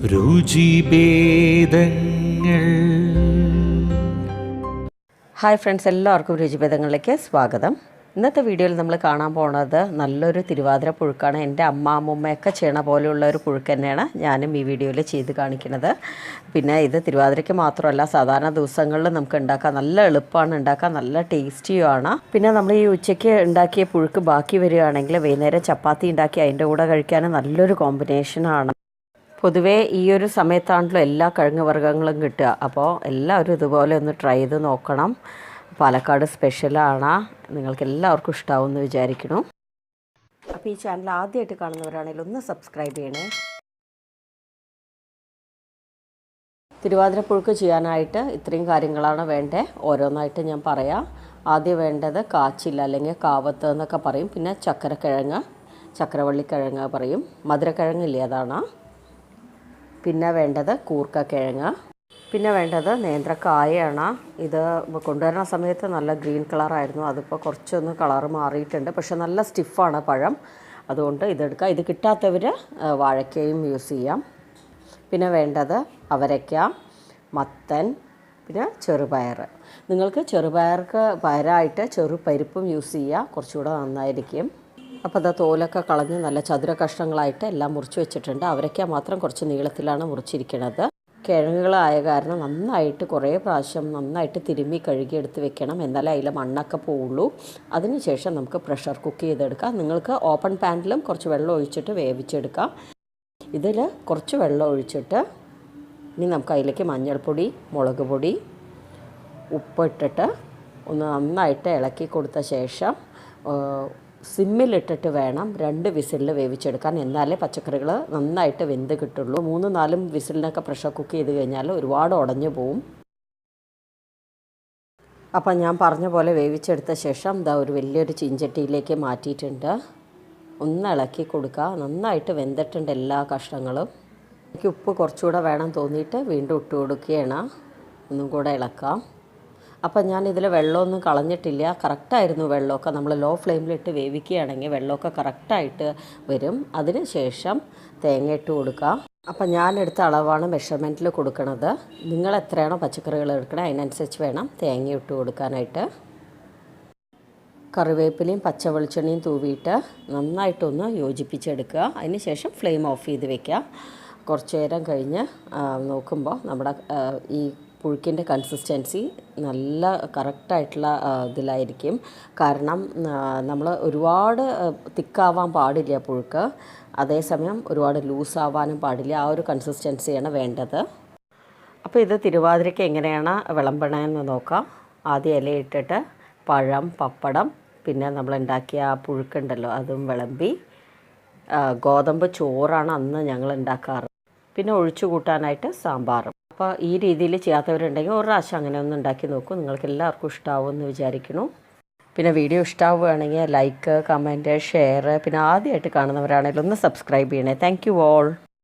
ruchibedhangal. Hi friends, എല്ലാവർക്കും രുചിഭേദങ്ങളിലേക്ക് സ്വാഗതം. ഇന്നത്തെ വീഡിയോയിൽ നമ്മൾ കാണാൻ പോകുന്നത് നല്ലൊരു തിരുവാതിര പുഴുക്കാണ്. എൻ്റെ അമ്മൂമ്മയൊക്കെ ചെയ്യണ പോലെയുള്ള ഒരു പുഴുക്ക് തന്നെയാണ് ഞാനും ഈ വീഡിയോയിൽ ചെയ്ത് കാണിക്കുന്നത്. പിന്നെ ഇത് തിരുവാതിരയ്ക്ക് മാത്രമല്ല, സാധാരണ ദിവസങ്ങളിൽ നമുക്ക് ഉണ്ടാക്കാം. നല്ല എളുപ്പമാണ് ഉണ്ടാക്കാൻ, നല്ല ടേസ്റ്റിയുമാണ്. പിന്നെ നമ്മൾ ഈ ഉച്ചയ്ക്ക് ഉണ്ടാക്കിയ പുഴുക്ക് ബാക്കി വരികയാണെങ്കിൽ വൈകുന്നേരം ചപ്പാത്തി ഉണ്ടാക്കി അതിൻ്റെ കൂടെ കഴിക്കാൻ നല്ലൊരു കോമ്പിനേഷനാണ്. പൊതുവേ ഈ ഒരു സമയത്താണല്ലോ എല്ലാ കിഴങ്ങ് വർഗ്ഗങ്ങളും കിട്ടുക. അപ്പോൾ എല്ലാവരും ഇതുപോലെ ഒന്ന് ട്രൈ ചെയ്ത് നോക്കണം. പാലക്കാട് സ്പെഷ്യലാണ്, നിങ്ങൾക്ക് എല്ലാവർക്കും ഇഷ്ടമാവുമെന്ന് വിചാരിക്കുന്നു. അപ്പോൾ ഈ ചാനൽ ആദ്യമായിട്ട് കാണുന്നവരാണെങ്കിൽ ഒന്ന് സബ്സ്ക്രൈബ് ചെയ്യണേ. തിരുവാതിര പുഴുക്ക് ചെയ്യാനായിട്ട് ഇത്രയും കാര്യങ്ങളാണ് വേണ്ടത്. ഓരോന്നായിട്ട് ഞാൻ പറയാം. ആദ്യം വേണ്ടത് കാച്ചിൽ അല്ലെങ്കിൽ കാവത്ത് എന്നൊക്കെ പറയും. പിന്നെ ചക്കരക്കിഴങ്ങ്, ചക്രവള്ളിക്കിഴങ്ങ് പറയും. മധുരക്കിഴങ്ങില്ലേ, അതാണ്. പിന്നെ വേണ്ടത് കൂർക്കക്കിഴങ്ങ്. പിന്നെ വേണ്ടത് നേന്ത്രക്കായയാണ്. ഇത് കൊണ്ടുവരുന്ന സമയത്ത് നല്ല ഗ്രീൻ കളറായിരുന്നു. അതിപ്പോൾ കുറച്ചൊന്ന് കളറ് മാറിയിട്ടുണ്ട്. പക്ഷെ നല്ല സ്റ്റിഫാണ് പഴം, അതുകൊണ്ട് ഇതെടുക്കാം. ഇത് കിട്ടാത്തവർ വാഴക്കയും യൂസ് ചെയ്യാം. പിന്നെ വേണ്ടത് അവരക്ക, മത്തൻ, പിന്നെ ചെറുപയർ. നിങ്ങൾക്ക് ചെറുപയർക്ക് പയറായിട്ട് ചെറുപരിപ്പും യൂസ് ചെയ്യുക, കുറച്ചുകൂടെ നന്നായിരിക്കും. അപ്പോൾ അത് തോലൊക്കെ കളഞ്ഞ് നല്ല ചതുര കഷ്ണങ്ങളായിട്ട് എല്ലാം മുറിച്ച് വെച്ചിട്ടുണ്ട്. അവരൊക്കെ മാത്രം കുറച്ച് നീളത്തിലാണ് മുറിച്ചിരിക്കുന്നത്. കിഴങ്ങുകളായ കാരണം നന്നായിട്ട് കുറേ പ്രാവശ്യം നന്നായിട്ട് തിരുമ്മി കഴുകിയെടുത്ത് വെക്കണം, എന്നാലേ അതിൽ മണ്ണൊക്കെ പോവുള്ളൂ. അതിനുശേഷം നമുക്ക് പ്രഷർ കുക്ക് ചെയ്തെടുക്കാം. നിങ്ങൾക്ക് ഓപ്പൺ പാനിലും കുറച്ച് വെള്ളം ഒഴിച്ചിട്ട് വേവിച്ചെടുക്കാം. ഇതിൽ കുറച്ച് വെള്ളം ഒഴിച്ചിട്ട് ഇനി നമുക്ക് അതിലേക്ക് മഞ്ഞൾപ്പൊടി, മുളക് പൊടി, ഉപ്പിട്ടിട്ട് ഒന്ന് നന്നായിട്ട് ഇളക്കി കൊടുത്ത ശേഷം സിമ്മിലിട്ടിട്ട് വേണം 2 വിസിലിൽ വേവിച്ചെടുക്കാൻ, എന്നാലേ പച്ചക്കറികൾ നന്നായിട്ട് വെന്ത് കിട്ടുള്ളൂ. 3-4 വിസിലിനൊക്കെ പ്രഷർ കുക്ക് ചെയ്ത് കഴിഞ്ഞാൽ ഒരുപാട് ഉടഞ്ഞു പോവും. അപ്പം ഞാൻ പറഞ്ഞ പോലെ വേവിച്ചെടുത്ത ശേഷം ഒരു വലിയൊരു ചീഞ്ചട്ടിയിലേക്ക് മാറ്റിയിട്ടുണ്ട്. ഒന്ന് ഇളക്കി കൊടുക്കുക. നന്നായിട്ട് വെന്തിട്ടുണ്ട് എല്ലാ കഷ്ണങ്ങളും. എനിക്ക് ഉപ്പ് കുറച്ചുകൂടെ വേണം തോന്നിയിട്ട് വീണ്ടും ഇട്ട് കൊടുക്കുകയാണ്. ഒന്നും കൂടെ ഇളക്കാം. അപ്പം ഞാൻ ഇതിൽ വെള്ളമൊന്നും കളഞ്ഞിട്ടില്ല. കറക്റ്റായിരുന്നു വെള്ളമൊക്കെ. നമ്മൾ ലോ ഫ്ലെയിമിലിട്ട് വേവിക്കുകയാണെങ്കിൽ വെള്ളമൊക്കെ കറക്റ്റായിട്ട് വരും. അതിന് ശേഷം തേങ്ങ ഇട്ട് കൊടുക്കുക. അപ്പം ഞാനെടുത്ത അളവാണ് മെഷർമെൻറ്റിൽ കൊടുക്കുന്നത്. നിങ്ങൾ എത്രയാണോ പച്ചക്കറികൾ എടുക്കണത് അതിനനുസരിച്ച് വേണം തേങ്ങ ഇട്ട് കൊടുക്കാനായിട്ട്. കറിവേപ്പിലയും പച്ച വെളിച്ചെണ്ണയും തൂവിയിട്ട് നന്നായിട്ടൊന്ന് യോജിപ്പിച്ചെടുക്കുക. അതിന് ശേഷം ഫ്ലെയിം ഓഫ് ചെയ്ത് വെക്കുക. കുറച്ച് നേരം കഴിഞ്ഞ് നോക്കുമ്പോൾ നമ്മുടെ ഈ പുഴുക്കിൻ്റെ കൺസിസ്റ്റൻസി നല്ല കറക്റ്റായിട്ടുള്ള ഇതിലായിരിക്കും. കാരണം നമ്മൾ ഒരുപാട് തിക്കാവാൻ പാടില്ല പുഴുക്ക്, അതേസമയം ഒരുപാട് ലൂസാവാനും പാടില്ല. ആ ഒരു കൺസിസ്റ്റൻസിയാണ് വേണ്ടത്. അപ്പോൾ ഇത് തിരുവാതിരയ്ക്ക് എങ്ങനെയാണ് വിളമ്പണമെന്ന് നോക്കാം. ആദ്യം ഇലയിട്ടിട്ട് പഴം, പപ്പടം, പിന്നെ നമ്മളുണ്ടാക്കിയ പുഴുക്കുണ്ടല്ലോ അതും വിളമ്പി. ഗോതമ്പ് ചോറാണ് അന്ന് ഞങ്ങൾ ഉണ്ടാക്കാറ്. പിന്നെ ഒഴിച്ചു കൂട്ടാനായിട്ട് സാമ്പാറും. അപ്പോൾ ഈ രീതിയിൽ ചെയ്യാത്തവരുണ്ടെങ്കിൽ ഒരു പ്രാവശ്യം അങ്ങനെ ഒന്ന് ഉണ്ടാക്കി നോക്കൂ. നിങ്ങൾക്ക് എല്ലാവർക്കും ഇഷ്ടമാവുമെന്ന് വിചാരിക്കുന്നു. പിന്നെ വീഡിയോ ഇഷ്ടമാവുകയാണെങ്കിൽ ലൈക്ക്, കമൻറ്റ്, ഷെയർ, പിന്നെ ആദ്യമായിട്ട് കാണുന്നവരാണെങ്കിൽ ഒന്ന് സബ്സ്ക്രൈബ് ചെയ്യണേ. Thank you all.